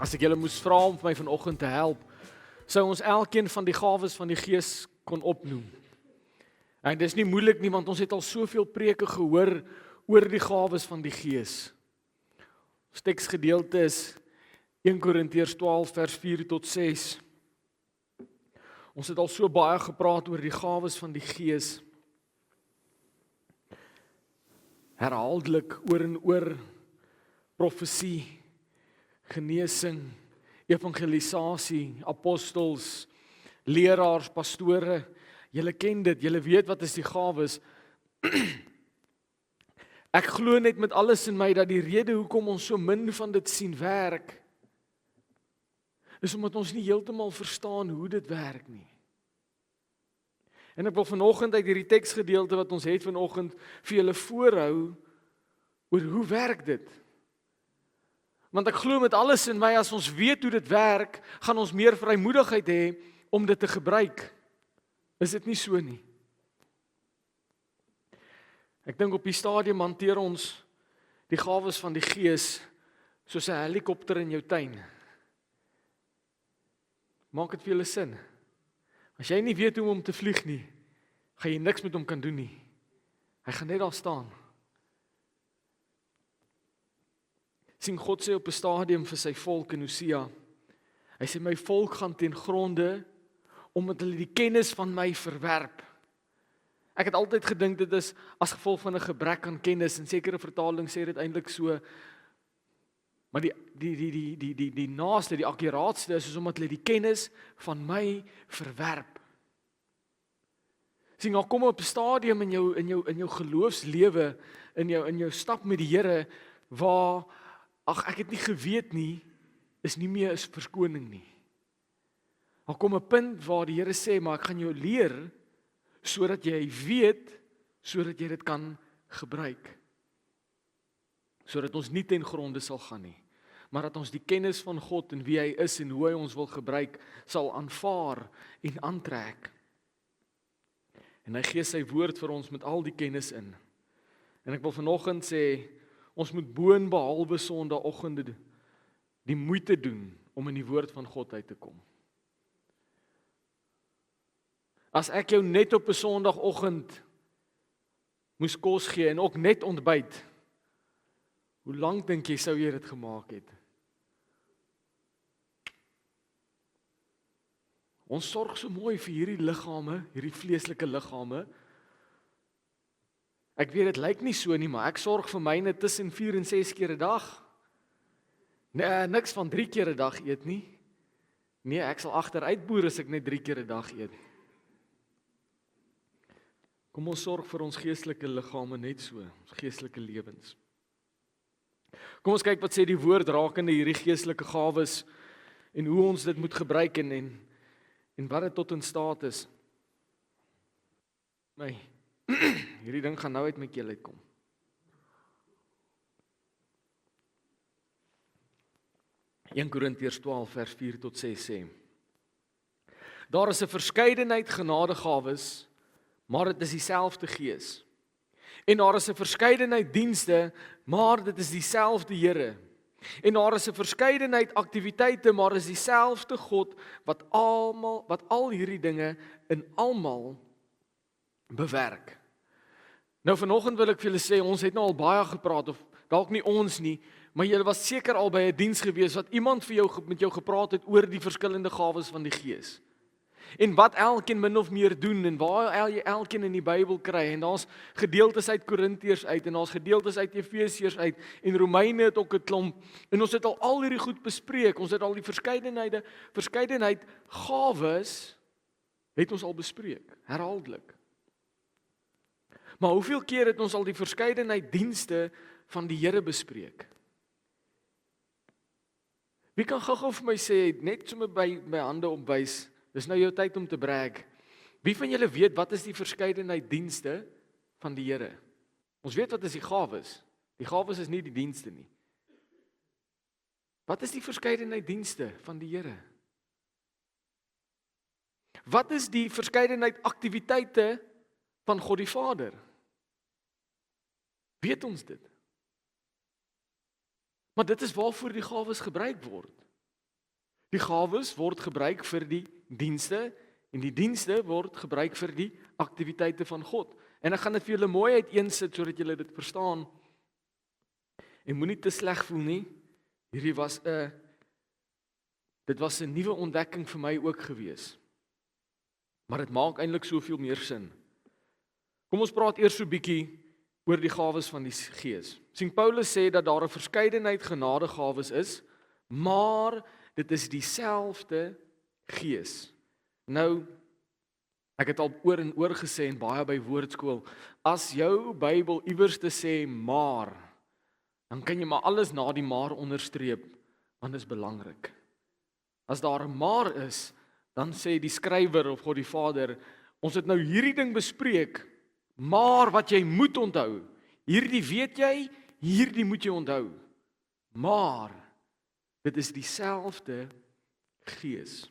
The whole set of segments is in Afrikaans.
As ek julle moes vra om my vanoggend te help, sou ons elkeen van die gawes van die Gees kon opnoem. En dis nie moeilik nie, want ons het al soveel preke gehoor oor die gawes van die Gees. Ons teksgedeelte is 1 Korintiërs 12 vers 4 tot 6. Ons het al so baie gepraat oor die gawes van die Gees. Herhaaldelik oor en oor profesie, genesing, evangelisasie, apostels, leraars, pastore. Julle ken dit, julle weet wat is die gawes. Ek glo net met alles in my dat die rede hoekom ons so min van dit sien werk, is omdat ons nie heeltemal verstaan hoe dit werk nie. En ek wil vanoggend uit hierdie teksgedeelte wat ons het vanoggend vir julle voorhou oor hoe werk dit? Want ek glo met alles in my, as ons weet hoe dit werk, gaan ons meer vrymoedigheid hê om dit te gebruik. Is dit nie so nie? Ek dink op die stadium hanteer ons die gawes van die Gees soos 'n helikopter in jou tuin. Maak dit vir julle sin? As jy nie weet hoe om te vlieg nie, gaan jy niks met hom kan doen nie. Hy gaan net daar staan. Sien, God sê op 'n stadium vir sy volk in Hosea, hy sê my volk gaan ten gronde omdat hulle die kennis van my verwerp. Ek het altyd gedink dit is as gevolg van 'n gebrek aan kennis, en sekere vertaling sê dit eintlik so, maar die naaste, die akkuraatste is omdat hulle die kennis van my verwerp. Sien, daar kom op 'n stadium in jou geloofslewe, in jou stap met die Here, waar ek het nie geweet nie, is nie meer 'n verskoning nie. Daar kom 'n punt waar die Here sê, maar ek gaan jou leer, sodat jy weet, sodat jy dit kan gebruik. Sodat ons nie ten gronde sal gaan nie, maar dat ons die kennis van God en wie hy is en hoe hy ons wil gebruik, sal aanvaar en aantrek. En hy gee sy woord vir ons met al die kennis in. En ek wil vanoggend sê, ons moet boonbehalwe Sondagoggende die moeite doen om in die woord van God uit te kom. As ek jou net op 'n Sondagoggend moes kos gee en ook net ontbyt, hoe lank dink jy sou jy dit gemaak het? Ons sorg so mooi vir hierdie liggame, hierdie vleeslike liggame. Ek weet dit lyk nie so nie, maar ek sorg vir myne tussen 4 en 6 keer 'n dag. Nee, niks van 3 keer 'n dag eet nie. Nee, ek sal agteruit boer as ek net 3 keer 'n dag eet. Kom ons sorg vir ons geestelike liggame net so, ons geestelike lewens. Kom ons kyk wat sê die woord rakende hierdie geestelike gawes en hoe ons dit moet gebruik en wat dit tot in staat is. Hierdie ding gaan nou uit my keel uitkom. In Korintiërs 12 vers 4 tot 6 sê: Daar is 'n verskeidenheid genadegawes, maar dit is dieselfde Gees. En daar is 'n verskeidenheid dienste, maar dit is dieselfde Here. En daar is 'n verskeidenheid aktiwiteite, maar is dieselfde God wat al hierdie dinge in almal bewerk. Nou vanoggend wil ek vir julle sê, ons het nou al baie gepraat, of dalk nie ons nie, maar julle was seker al by 'n diens gewees wat iemand met jou gepraat het oor die verskillende gawes van die Gees. En wat elkeen min of meer doen, en waar jy elkeen in die Bybel kry, en daar's gedeeltes uit Korintiërs uit, en daar's gedeeltes uit Efesiërs uit, en Romeine het ook 'n klomp, en ons het al hierdie goed bespreek, ons het al die verskeidenheid gawes, het ons al bespreek, herhaaldelik. Maar hoeveel keer het ons al die verskeidenheid dienste van die Here bespreek? Wie kan gou-gou vir my sê, net sommer by my hande opwys, dis nou jou tyd om te brag. Wie van julle weet wat is die verskeidenheid dienste van die Here? Ons weet wat is die gawes. Die gawes is nie die dienste nie. Wat is die verskeidenheid dienste van die Here? Wat is die verskeidenheid aktiwiteite van God die Vader? Weet ons dit? Maar dit is waarvoor die gawes gebruik word. Die gawes word gebruik vir die dienste en die dienste word gebruik vir die aktiwiteite van God. En ek gaan dit vir julle mooi uiteensit sodat julle dit verstaan. En moenie te sleg voel nie. Dit was 'n nuwe ontdekking vir my ook gewees. Maar dit maak eintlik soveel meer sin. Kom ons praat eers so 'n bietjie oor die gawes van die Gees. Sien Paulus sê dat daar 'n verskeidenheid genadegawes is, maar dit is dieselfde Gees. Nou, ek het al oor en oor gesê en baie by woordskool, as jou Bybel iewers te sê maar, dan kan jy maar alles na die maar onderstreep, want dit is belangrik. As daar 'n maar is, dan sê die skrywer of God die Vader, ons het nou hierdie ding bespreek, maar wat jy moet onthou, hierdie weet jy, hierdie moet jy onthou. Maar dit is dieselfde Gees.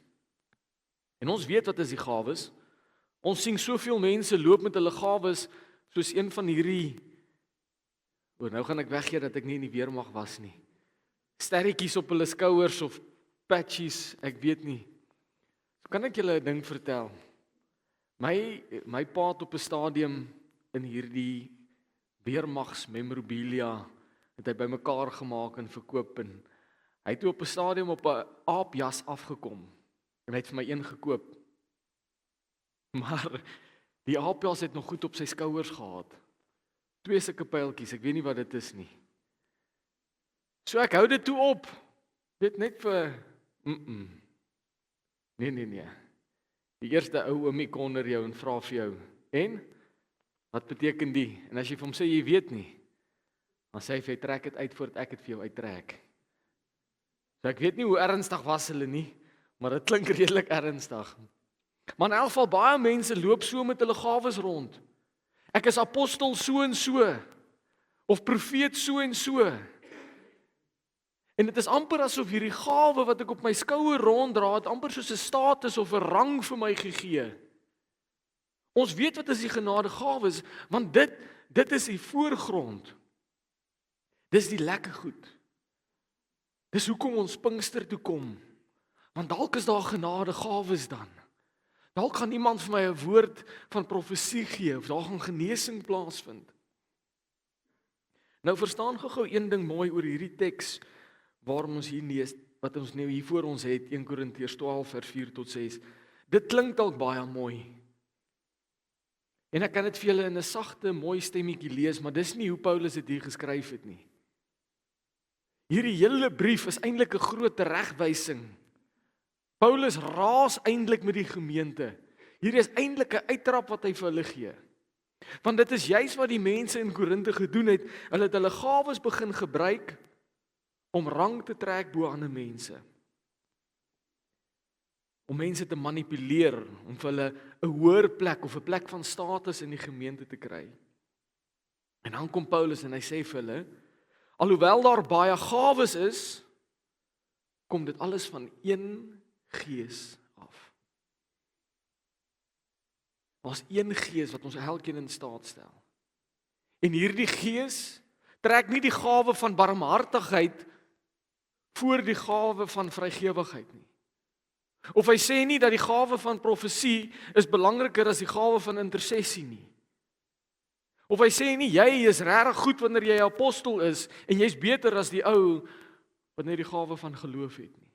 En ons weet wat is die gawes. Ons sien soveel mense loop met hulle gawes soos een van hierdie, nou gaan ek weggee dat ek nie in die weermag was nie. Sterretjies op hulle skouers of patches, ek weet nie. So kan ek julle 'n ding vertel. My pa het op 'n stadium in hierdie weermags memorabilia het hy bymekaar gemaak en verkoop en hy het op 'n stadium op 'n aapjas afgekom en hy het vir my een gekoop. Maar die aapjas het nog goed op sy skouers gehad. 2 sulke pyltjies, ek weet nie wat dit is nie. So ek hou dit toe op. Weet net vir Nee. Die eerste ou oomie kom onder jou en vra vir jou, en? Wat beteken die? En as jy vir hom sê jy weet nie, dan sê hy vir jy trek dit uit voordat ek dit vir jou uittrek. So ek weet nie hoe ernstig was hulle nie, maar dit klink redelik ernstig. Maar in elk geval baie mense loop so met hulle gawes rond. Ek is apostel so en so, of profeet so en so. En dit is amper asof hierdie gawe wat ek op my skouer ronddra, het amper soos 'n status of 'n rang vir my gegee. Ons weet wat is die genadegawes, want dit is die voorgrond. Dis die lekker goed. Dis hoekom ons Pinkster toe kom. Want dalk is daar genadegawes dan. Dalk gaan iemand vir my 'n woord van profesie gee of daar gaan genesing plaasvind. Nou verstaan gou een ding mooi oor hierdie teks waarom ons hier lees, wat ons nou hier voor ons het, 1 Korintiërs 12 vers 4 tot 6. Dit klink dalk baie mooi. En ek kan dit vir julle in 'n sagte, mooi stemmetjie lees, maar dis nie hoe Paulus dit hier geskryf het nie. Hierdie hele brief is eintlik 'n groot teregwysing. Paulus raas eintlik met die gemeente. Hier is eintlik 'n uittrap wat hy vir hulle gee. Want dit is juis wat die mense in Korinte gedoen het. Hulle het hulle gawes begin gebruik om rang te trek bo ander mense. Om mense te manipuleer, om vir hulle 'n hoër plek of 'n plek van status in die gemeente te kry. En dan kom Paulus en hy sê vir hulle, alhoewel daar baie gawes is, kom dit alles van een Gees af. Daar's een Gees wat ons elkeen in staat stel. En hierdie Gees trek nie die gawe van barmhartigheid voor die gawe van vrygewigheid nie. Of hy sê nie dat die gawe van profesie is belangriker as die gawe van intersessie nie. Of hy sê nie jy is regtig goed wanneer jy 'n apostel is en jy's beter as die ou wat net die gawe van geloof het nie.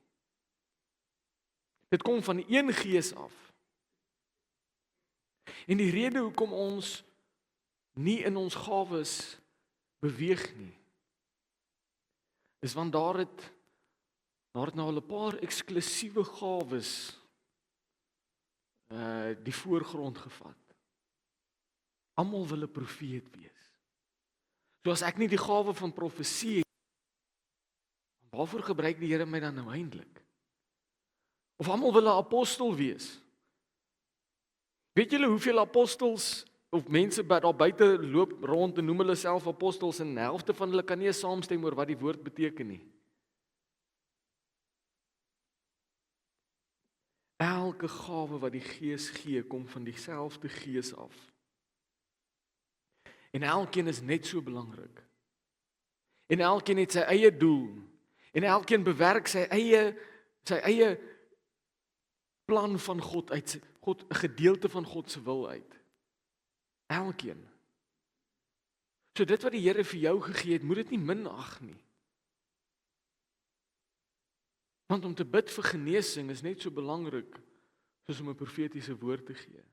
Dit kom van die een Gees af. En die rede hoekom ons nie in ons gawes beweeg nie, is want daar het nou al 'n paar eksklusiewe gawes die voorgrond gevat. Almal wil 'n profeet wees. So as ek nie die gawe van profesie het, waarvoor gebruik die Here my dan nou eintlik? Of almal wil 'n apostel wees. Weet julle hoeveel apostels of mense daar buite loop rond en noem hulle self apostels en die helfte van hulle kan nie saamstem oor wat die woord beteken nie. Elke gawe wat die Gees gee, kom van dieselfde Gees af. En elkeen is net so belangrik. En elkeen het sy eie doel. En elkeen bewerk sy eie sy eie plan van God uit, 'n gedeelte van God se wil uit. Elkeen. So dit wat die Here vir jou gegee het, moet dit nie minag nie. Want om te bid vir genesing is net so belangrik soos om 'n profetiese woord te gee.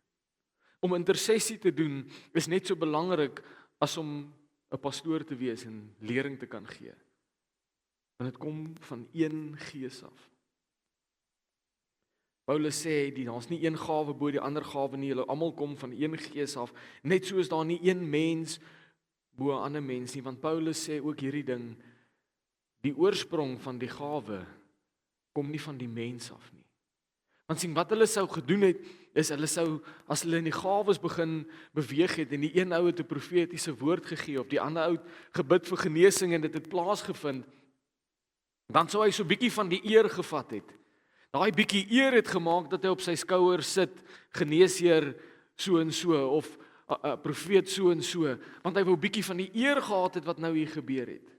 Om intersessie te doen is net so belangrik as om 'n pastoor te wees en lering te kan gee. Want dit kom van een Gees af. Paulus sê, daar's nie een gawe bo die ander gawe nie, hulle almal kom van een Gees af, net so is daar nie een mens bo 'n ander mens nie, want Paulus sê ook hierdie ding, die oorsprong van die gawe kom nie van die mens af nie. Want sien, wat hulle sou gedoen het, is hulle sou, as hulle in die gawes begin beweeg het, en die een ou het 'n profetiese woord gegee, of die ander ou gebid vir genesing, en dit het plaasgevind, dan sou hy so bietjie van die eer gevat het. Daai bietjie eer het gemaak dat hy op sy skouer sit, geneesheer so en so, of 'n profeet so en so, want hy wou bietjie van die eer gehad het wat nou hier gebeur het.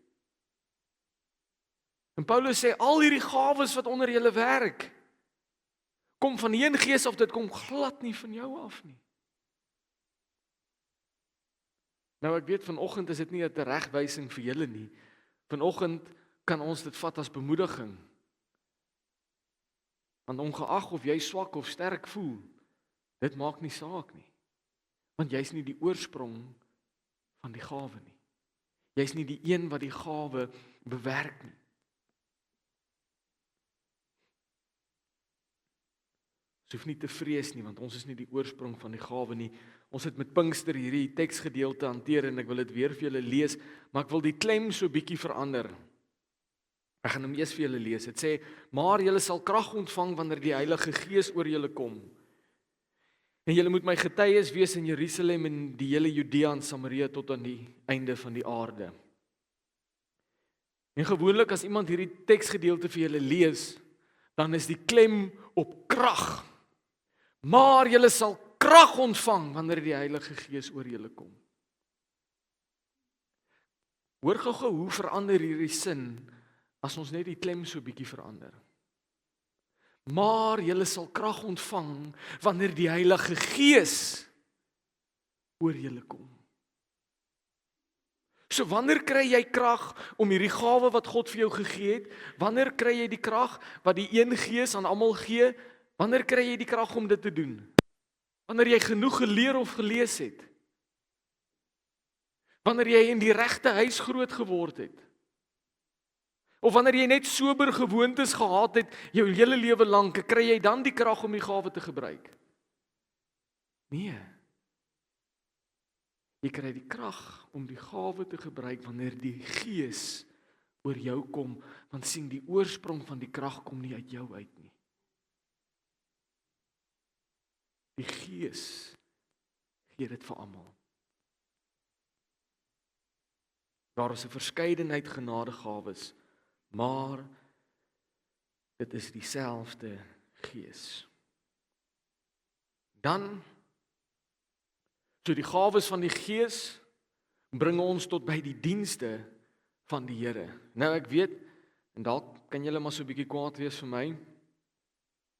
En Paulus sê, al hierdie gawes wat onder julle werk, kom van een Gees af, dit kom glad nie van jou af nie. Nou ek weet vanoggend is dit nie 'n teregwysing vir julle nie. Vanoggend kan ons dit vat as bemoediging. Want ongeag of jy swak of sterk voel, dit maak nie saak nie. Want jy's nie die oorsprong van die gawe nie. Jy's nie die een wat die gawe bewerk nie. Ons hoef nie te vrees nie, want ons is nie die oorsprong van die gawe nie. Ons het met Pinkster hierdie teksgedeelte hanteer en ek wil dit weer vir julle lees, maar ek wil die klem so bietjie verander. Ek gaan hom eers vir julle lees. Dit sê, maar julle sal krag ontvang wanneer die Heilige Gees oor julle kom. En julle moet my getuies wees in Jerusalem en die hele Judea en Samaria tot aan die einde van die aarde. En gewoonlik as iemand hierdie teksgedeelte vir julle lees, dan is die klem op krag. Maar julle sal krag ontvang wanneer die Heilige Gees oor julle kom. Hoor gou-gou hoe verander hierdie sin as ons net die klem so bietjie verander. Maar julle sal krag ontvang wanneer die Heilige Gees oor julle kom. So wanneer kry jy krag om hierdie gawe wat God vir jou gegee het? Wanneer kry jy die krag wat die een Gees aan almal gee? Wanneer kry jy die krag om dit te doen? Wanneer jy genoeg geleer of gelees het? Wanneer jy in die regte huis groot geword het? Of wanneer jy net sober gewoontes gehad het jou hele lewe lank, kry jy dan die krag om die gawe te gebruik? Nee. Jy kry die krag om die gawe te gebruik wanneer die Gees oor jou kom, want sien, die oorsprong van die krag kom nie uit jou uit nie. Die Gees gee dit vir almal. Daar is 'n verskeidenheid genadegawes, maar dit is dieselfde Gees. Dan, so die gawes van die Gees bring ons tot by die dienste van die Here. Nou ek weet, en dalk kan julle maar so 'n bietjie kwaad wees vir my,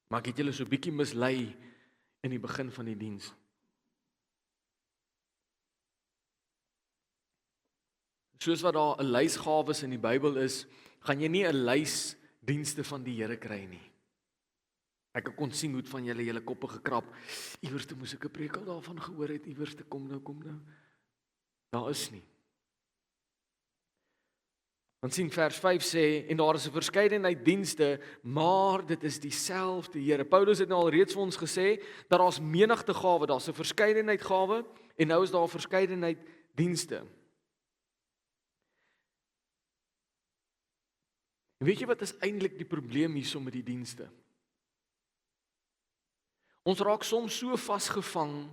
maar ek het julle so 'n bietjie mislei in die begin van die diens. Soos wat daar 'n lys gawes in die Bybel is, gaan jy nie 'n lys dienste van die Here kry nie. Ek kon sien hoe van julle koppe gekrap. Iewers moes ek 'n preek al daarvan gehoor het, iewers kom nou. Daar is nie. Want sien vers 5 sê, en daar is 'n verskeidenheid dienste, maar dit is dieselfde Here. Paulus het nou al reeds vir ons gesê, dat daar's menigte gawe, daar's 'n verskeidenheid gawe, en nou is daar 'n verskeidenheid dienste. En weet jy wat is eintlik die probleem hierso met die dienste? Ons raak soms so vasgevang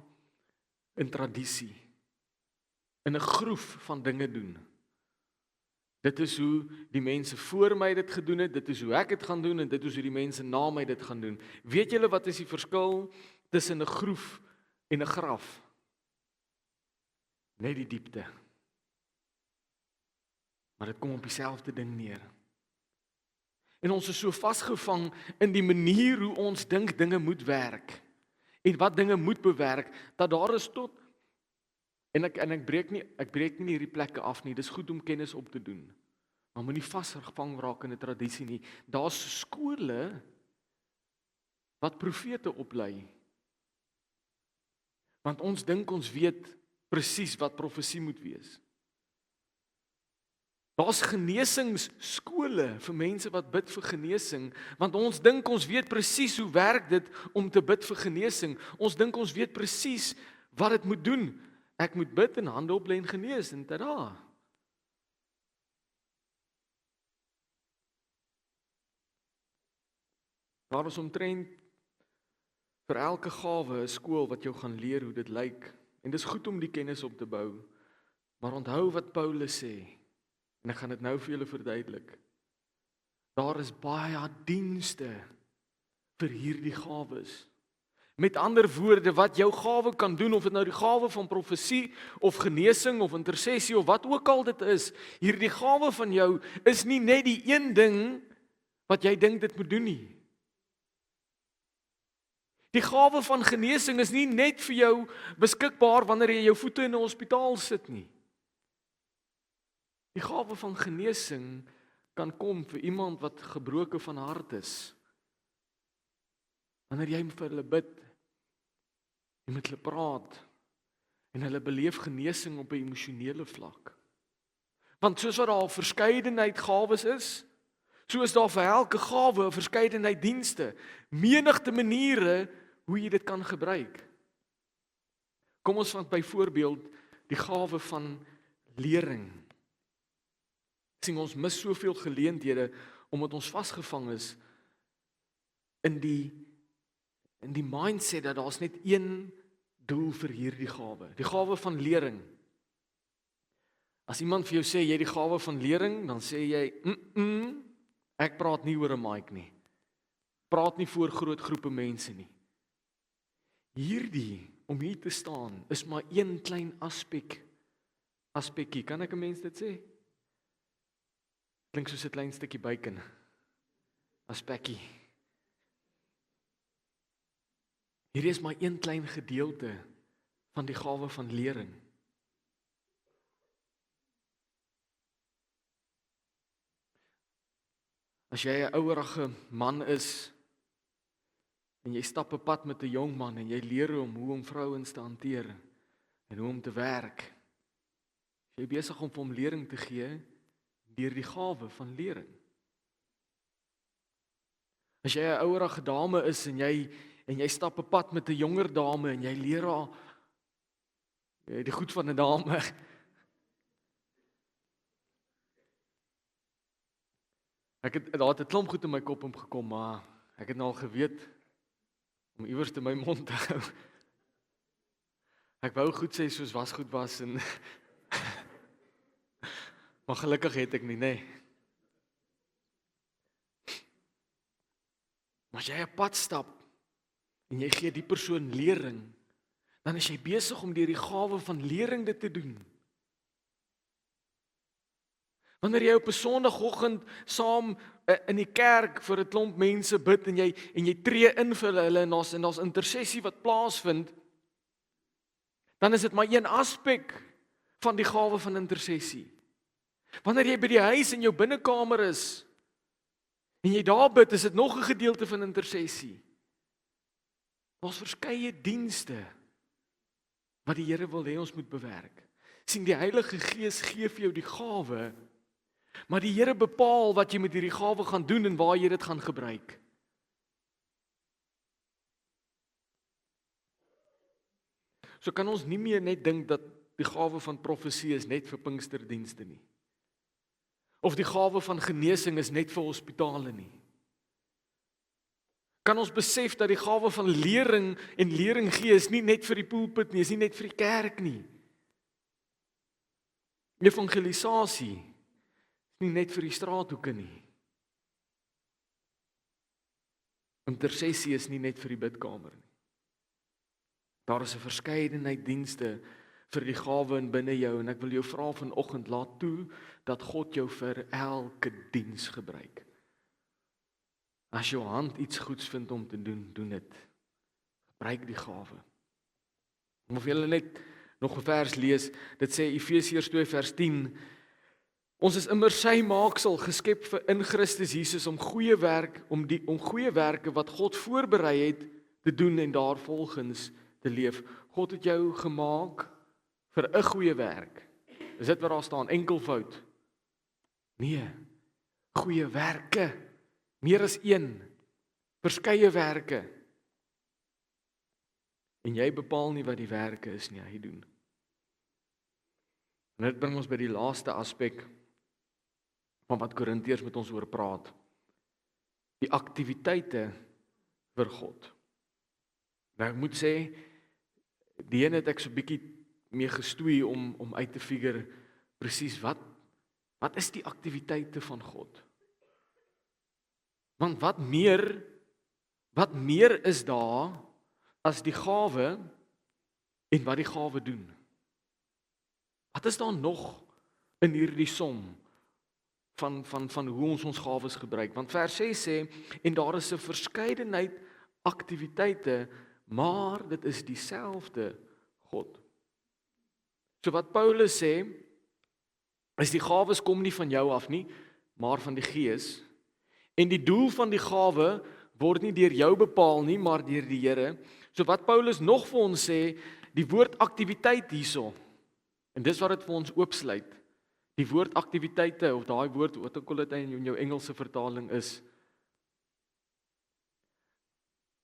in tradisie, in 'n groef van dinge doen. Dit is hoe die mense voor my dit gedoen het, dit is hoe ek dit gaan doen, en dit is hoe die mense na my dit gaan doen. Weet julle wat is die verskil tussen 'n groef en 'n graf? Net die diepte. Maar dit kom op dieselfde ding neer. En ons is so vasgevang in die manier hoe ons dink dinge moet werk en wat dinge moet bewerk, dat daar is tot en ek breek nie hierdie plekke af nie. Dis goed om kennis op te doen. Maar moenie vasgevang raak in 'n tradisie nie. Daar's skole wat profete oplei. Want ons dink ons weet presies wat profesie moet wees. Daar's genesingsskole vir mense wat bid vir genesing, want ons dink ons weet presies hoe werk dit om te bid vir genesing. Ons dink ons weet presies wat dit moet doen. Ek moet bid en hande oplê en genees en tada. Daar is omtrent vir elke gawe 'n skool wat jou gaan leer hoe dit lyk. En dis goed om die kennis op te bou. Maar onthou wat Paulus sê. En ek gaan dit nou vir julle verduidelik. Daar is baie dienste vir hierdie gawes. Met ander woorde, wat jou gawe kan doen, of dit nou die gawe van profesie, of genesing, of intersessie, of wat ook al dit is, hierdie gawe van jou is nie net die een ding wat jy dink dit moet doen nie. Die gawe van genesing is nie net vir jou beskikbaar wanneer jy jou voete in 'n hospitaal sit nie. Die gawe van genesing kan kom vir iemand wat gebroke van hart is. Wanneer jy vir hulle bid, jy met hulle praat en hulle beleef genesing op 'n emosionele vlak. Want soos wat daar 'n verskeidenheid gawes is, so is daar vir elke gawe 'n verskeidenheid dienste, menigte maniere hoe jy dit kan gebruik. Kom ons vat byvoorbeeld die gawe van lering. Sien, ons mis soveel geleenthede omdat ons vasgevang is in die mindset dat daar's net een doel vir hierdie gawe, die gawe van lering. As iemand vir jou sê jy het die gawe van lering, dan sê jy, ek praat nie oor 'n mic nie. Praat nie voor groot groepe mense nie. Hierdie, om hier te staan, is maar een klein aspekkie. Kan ek 'n mens dit sê? Klink soos 'n klein stukkie bacon. Aspekkie. Hierdie is maar een klein gedeelte van die gawe van lering. As jy 'n ouerige man is, en jy stap 'n pad met 'n jong man, en jy leer hom hoe om vrouens te hanteer, en hoe om te werk, jy is besig om vir hom lering te gee, deur die gawe van lering. As jy 'n ouerige dame is, en jy stap 'n pad met 'n jonger dame, en jy leer haar die goed van 'n dame, daar het 'n klomp goed in my kop omgekom, maar ek het nou al geweet om iewers te my mond te hou. Ek wou goed sê soos was goed was, en maar gelukkig het ek nie, nee. Maar as jy 'n pad stap en jy gee die persoon lering, dan is jy besig om deur die gawe van lering dit te doen. Wanneer jy op 'n Sondagoggend saam in die kerk vir 'n klomp mense bid en jy tree in vir hulle en daar's intersessie wat plaasvind, dan is dit maar een aspek van die gawe van intersessie. Wanneer jy by die huis in jou binnekamer is en jy daar bid, is dit nog 'n gedeelte van intersessie. Daar's verskeie dienste wat die Here wil hê ons moet bewerk. Sien, die Heilige Gees gee vir jou die gawe, maar die Here bepaal wat jy met hierdie gawe gaan doen en waar jy dit gaan gebruik. So kan ons nie meer net dink dat die gawe van profesie is net vir Pinksterdienste nie. Of die gawe van genesing is net vir hospitale nie. Kan ons besef dat die gawe van lering en lering gee is nie net vir die pulpit nie, is nie net vir die kerk nie. Evangelisasie is nie net vir die straathoeke nie. Intersessie is nie net vir die bidkamer nie. Daar is 'n verskeidenheid dienste vir die gawe in binne jou, en ek wil jou vra vanoggend, laat toe dat God jou vir elke diens gebruik. As jou hand iets goeds vind om te doen, doen dit. Gebruik die gawe. Of julle net nog 'n vers lees, dit sê Efesiërs 2 vers 10, ons is immer sy maaksel, geskep vir in Christus Jesus om goeie werke wat God voorberei het te doen en daarvolgens te leef. God het jou gemaak vir 'n goeie werk. Is dit wat daar staan, enkelvoud? Nee, goeie werke, meer as een, verskeie werke. En jy bepaal nie wat die werke is nie, hy doen. En dit bring ons by die laaste aspek van wat Korintiërs met ons oor praat. Die aktiwiteite vir God. Nou ek moet sê, die een het ek so 'n bietjie mee gestoei om uit te figure presies wat is die aktiwiteite van God? Want wat meer is daar as die gawe en wat die gawe doen? Wat is daar nog in hierdie som van hoe ons gawes gebruik? Want vers 6 sê, en daar is 'n verskeidenheid aktiwiteite, maar dit is dieselfde God. So wat Paulus sê, is die gawes kom nie van jou af nie, maar van die Gees. En die doel van die gawe word nie deur jou bepaal nie, maar deur die Here. So wat Paulus nog vir ons sê, die woord aktiwiteit hierso. En dis wat dit vir ons oopsluit. Die woord aktiwiteite, of daai woord wat ook al dit in jou Engelse vertaling is,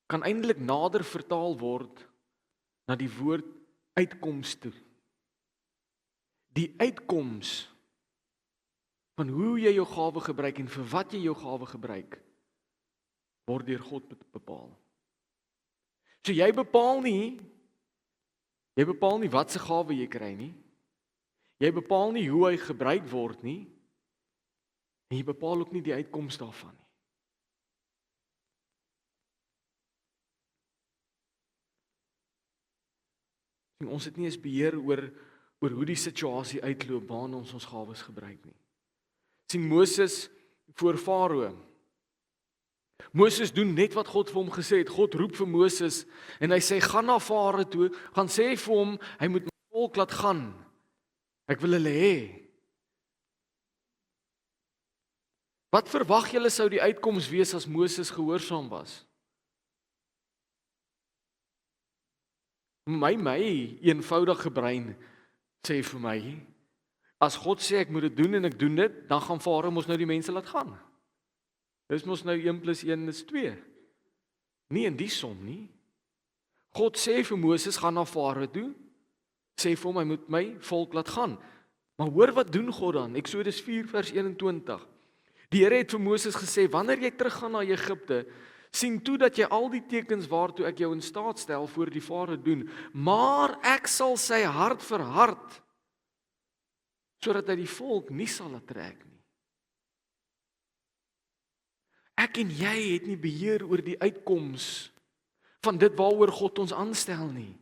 kan eintlik nader vertaal word na die woord uitkoms toe. Die uitkoms van hoe jy jou gawe gebruik en vir wat jy jou gawe gebruik, word deur God bepaal. So jy bepaal nie wat se gawe jy kry nie. Jy bepaal nie hoe hy gebruik word nie. En jy bepaal ook nie die uitkoms daarvan nie. En ons het nie eens beheer oor hoe die situasie uitloop waarna ons gawes gebruik nie. Sien Moses voor Farao. Moses doen net wat God vir hom gesê het. God roep vir Moses en hy sê gaan na Farao toe, gaan sê vir hom hy moet my volk laat gaan. Ek wil hulle hê. Wat verwag julle sou die uitkoms wees as Moses gehoorsaam was? My eenvoudige brein sê vir my, as God sê ek moet dit doen en ek doen dit, dan gaan Farao mos nou die mense laat gaan. Dis mos nou 1 + 1 is 2. Nie in die som nie. God sê vir Moses gaan na Farao toe, sê vir hom hy moet my volk laat gaan. Maar hoor wat doen God dan? Eksodus 4 vers 21. Die Here het vir Moses gesê, wanneer jy teruggaan na Egipte, sien toe dat jy al die tekens waartoe ek jou in staat stel voor die Farao doen, maar ek sal sy hart verhard, sodat hy die volk nie sal laat trek nie. Ek en jy het nie beheer oor die uitkoms van dit waaroor God ons aanstel nie.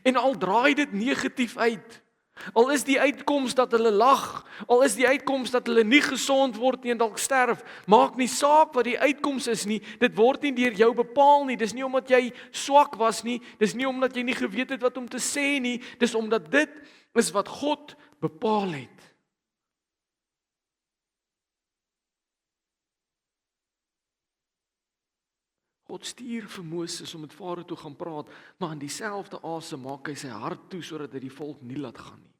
En al draai dit negatief uit, al is die uitkoms dat hulle lag, al is die uitkoms dat hulle nie gesond word nie en dalk sterf, maak nie saak wat die uitkoms is nie, dit word nie deur jou bepaal nie, dis nie omdat jy swak was nie, dis nie omdat jy nie geweet het wat om te sê nie, dis omdat dit is wat God bepaal het. God stuur vir Moses om met Farao toe gaan praat, maar in dieselfde asem maak hy sy hart toe sodat hy die volk nie laat gaan nie.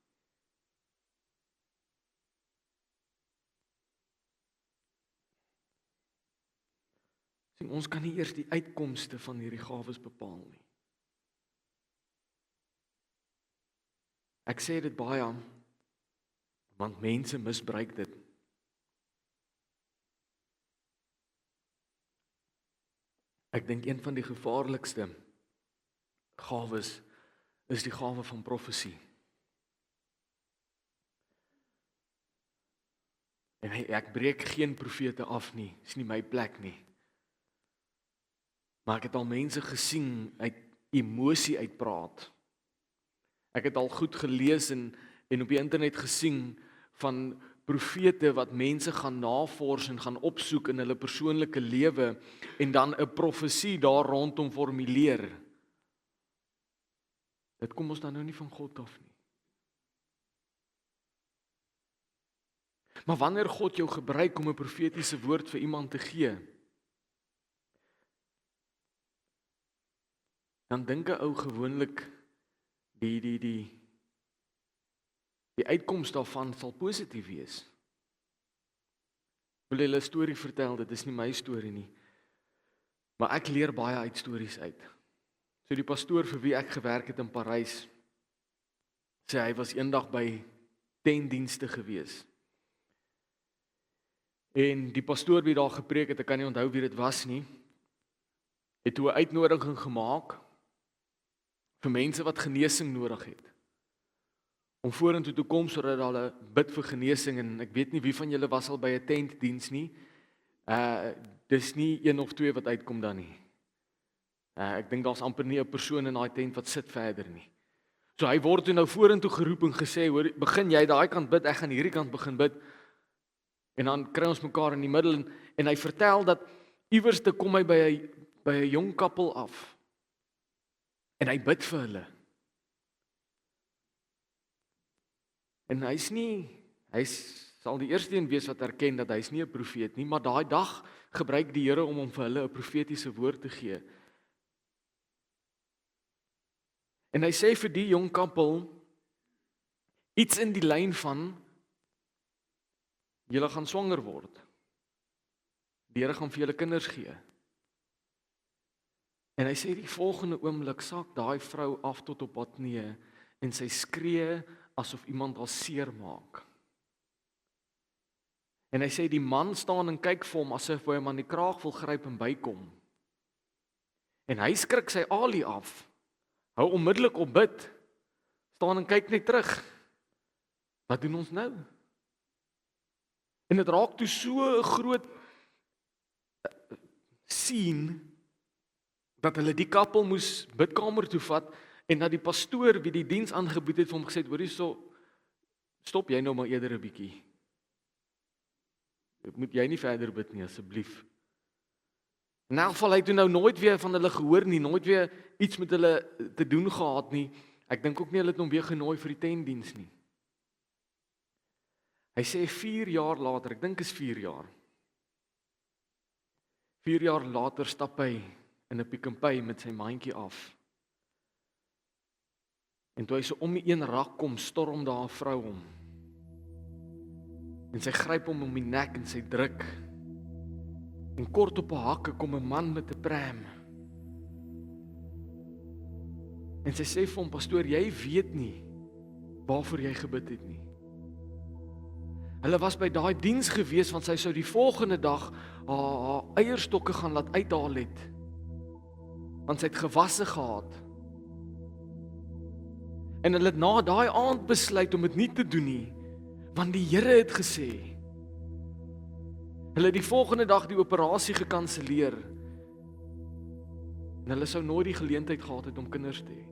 Sien, ons kan nie eers die uitkomste van hierdie gawes bepaal nie. Ek sê dit baie, want mense misbruik dit. Ek dink een van die gevaarlikste gawes is die gawe van profesie. En ek breek geen profete af nie, dis nie my plek nie. Maar ek het al mense gesien uit emosie uitpraat. Ek het al goed gelees en op die internet gesien van profete wat mense gaan navors en gaan opsoek in hulle persoonlike lewe en dan 'n profesie daar rondom formuleer. Dit kom ons dan nou nie van God af nie. Maar wanneer God jou gebruik om 'n profetiese woord vir iemand te gee, dan dink 'n ou gewoonlik die uitkoms daarvan sal positief wees. Ek wil julle 'n storie vertel, dit is nie my storie nie. Maar ek leer baie uit stories uit. So die pastoor vir wie ek gewerk het in Parys, sê hy was eendag by tentdienste gewees. En die pastoor wie daar gepreek het, ek kan nie onthou wie dit was nie, het toe 'n uitnodiging gemaak vir mense wat genesing nodig het. Om vorentoe te kom sodat hulle bid vir genesing, en ek weet nie wie van julle was al by 'n tentdiens nie. Dis nie een of twee wat uitkom dan nie. Ek dink daar's amper nie 'n persoon in daai tent wat sit verder nie. So hy word toe nou vorentoe geroep en gesê, hoor, begin jy daai kant bid, ek gaan hierdie kant begin bid. En dan kry ons mekaar in die middel en hy vertel dat iewers te kom hy by 'n jong koppel af. En hy bid vir hulle. En hy sal die eerste een wees wat erken dat hy's nie 'n profeet nie, maar daai dag gebruik die Here om vir hulle 'n profetiese woord te gee. En hy sê vir die jong koppel iets in die lyn van, julle gaan swanger word. Die Here gaan vir julle kinders gee. En hy sê die volgende oomblik sak daai vrou af tot op haar knieë en sy skree asof iemand haar seer maak. En hy sê die man staan en kyk vir hom asof hy hom aan die kraag wil gryp en bykom. En hy skrik sy alie af. Hou onmiddellik op bid. Staan en kyk net terug. Wat doen ons nou? En dit raak toe so 'n groot sien dat hulle die koppel moes bidkamer toe vat en dat die pastoor wie die diens aangebied het vir hom gesê het, hoor hierso, stop jy nou maar eerder 'n bietjie. Moet jy nie verder bid nie asseblief. In elk geval, hy het toe nou nooit weer van hulle gehoor nie, nooit weer iets met hulle te doen gehad nie. Ek dink ook nie hulle het hom weer genooi vir die tentdiens nie. Hy sê 4 jaar later, ek dink is 4 jaar. 4 jaar later stap hy in 'n Pick n Pay met sy mandjie af. En toe hy so om die een rak kom, storm daar 'n vrou hom. En sy gryp hom om die nek en sy druk. En kort op haar hakke kom 'n man met 'n pram. En sy sê vir hom, pastoor, jy weet nie waarvoor jy gebid het nie. Hulle was by daai diens gewees want sy sou die volgende dag haar eierstokke gaan laat uithaal het. Want sy het gewasse gehad. En hulle het na daai aand besluit om dit nie te doen nie, want die Here het gesê. Hulle het die volgende dag die operasie gekanselleer. En hulle sou nooit die geleentheid gehad het om kinders te hê.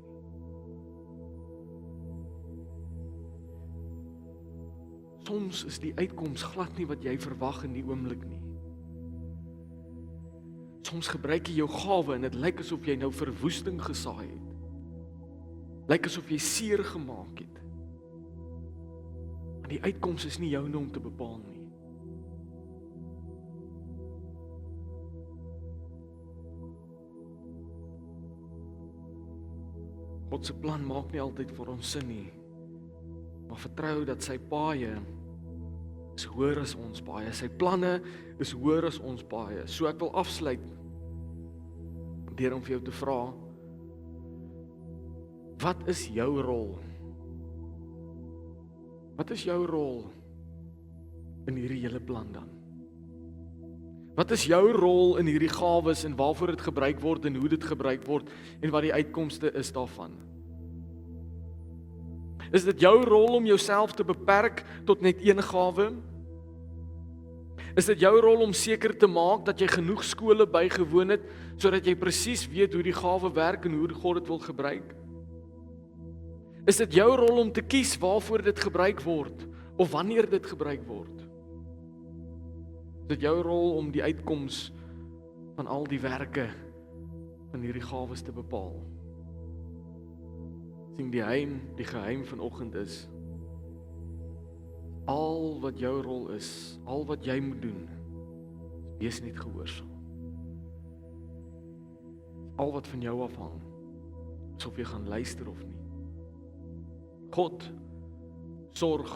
Soms is die uitkoms glad nie wat jy verwag in die oomblik nie. Soms gebruik jy jou gawe en dit lyk asof jy nou verwoesting gesaai het. Lyk asof jy seer gemaak het. Maar die uitkoms is nie joune om te bepaal nie. God se plan maak nie altyd vir ons sin nie. Maar vertrou dat sy paaie is hoër as ons paaie. Sy planne is hoër as ons paaie. So ek wil afsluit deur om vir jou te vra, wat is jou rol? Wat is jou rol in hierdie hele plan dan? Wat is jou rol in hierdie gawes en waarvoor dit gebruik word en hoe dit gebruik word en wat die uitkomste is daarvan? Is dit jou rol om jouself te beperk tot net een gawe? Is dit jou rol om seker te maak dat jy genoeg skole bygewoon het sodat jy presies weet hoe die gawe werk en hoe God dit wil gebruik? Is dit jou rol om te kies waarvoor dit gebruik word? of wanneer dit gebruik word. Is dit jou rol om die uitkoms van al die werke van hierdie gawes te bepaal? Sien die geheim vanoggend is, al wat jou rol is, al wat jy moet doen, wees net gehoorsaam. Al wat van jou afhang, of jy gaan luister of nie. God sorg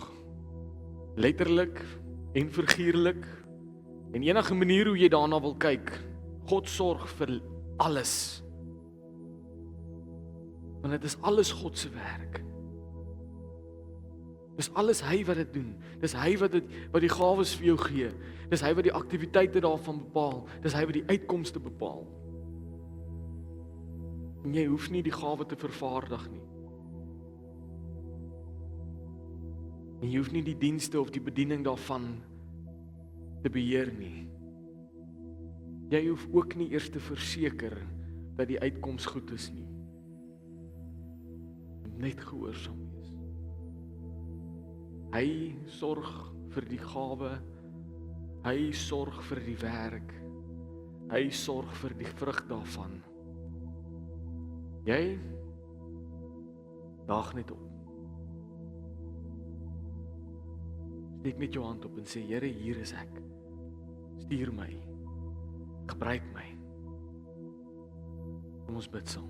letterlik en figuurlik, en enige manier hoe jy daarna wil kyk, God sorg vir alles. Want dit is alles God se werk. Dis alles hy wat dit doen. Dis hy wat die gawes vir jou gee. Dis hy wat die aktiwiteite daarvan bepaal. Dis hy wat die uitkomste bepaal. En jy hoef nie die gawe te vervaardig nie. En jy hoef nie die dienste of die bediening daarvan te beheer nie. Jy hoef ook nie eers te verseker dat die uitkoms goed is nie. Net gehoorsaam wees. Hy sorg vir die gawe, hy sorg vir die werk, hy sorg vir die vrug daarvan. Jy daag net op. Steek net jou hand op en sê, Here, hier is ek. Stuur my. Gebruik my. Kom ons bid saam.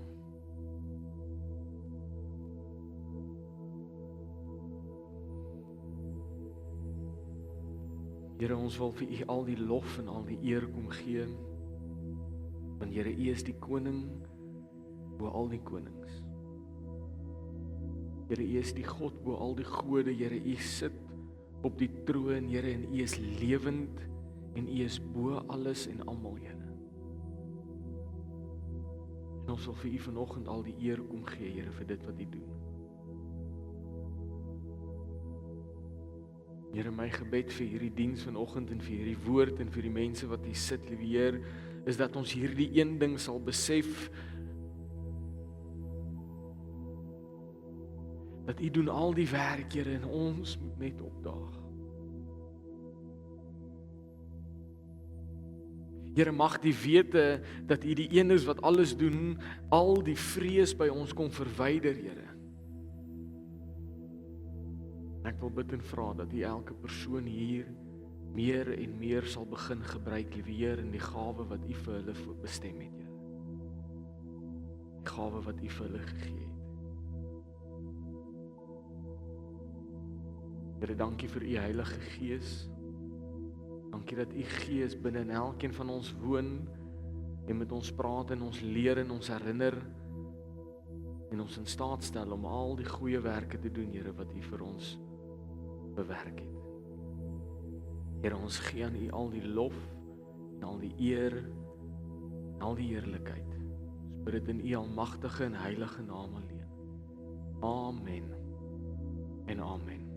Here, ons wil vir U al die lof en al die eer kom gee. Want Here, U is die koning bo al die konings. Here, U is die God bo al die gode. Here, U sit op die troon, Here, en U is lewend en U is bo alles en almal, Here. En ons wil vir U vanoggend al die eer kom gee, Here, vir dit wat U doen. Here, my gebed vir hierdie diens vanoggend en vir hierdie woord en vir die mense wat hier sit, liewe Heer, is dat ons hierdie een ding sal besef, dat U doen al die werk, Here, en ons moet net opdaag. Here, mag die wete dat U die een is wat alles doen, al die vrees by ons kom verwyder, Here. Ek wil bid en vra dat U elke persoon hier meer en meer sal begin gebruik, liewe Heer, in die gawe wat U vir hulle bestem het, Here. Die gawe wat U vir hulle gegee het. Here, dankie vir U Heilige Gees. Dankie dat U Gees binne in elkeen van ons woon en met ons praat en ons leer en ons herinner en ons in staat stel om al die goeie werke te doen, Here, wat U vir ons bewerk het. Here, ons gee aan U al die lof en al die eer en al die heerlikheid. Ons bid dit in U almagtige en heilige naam alleen. Amen en amen.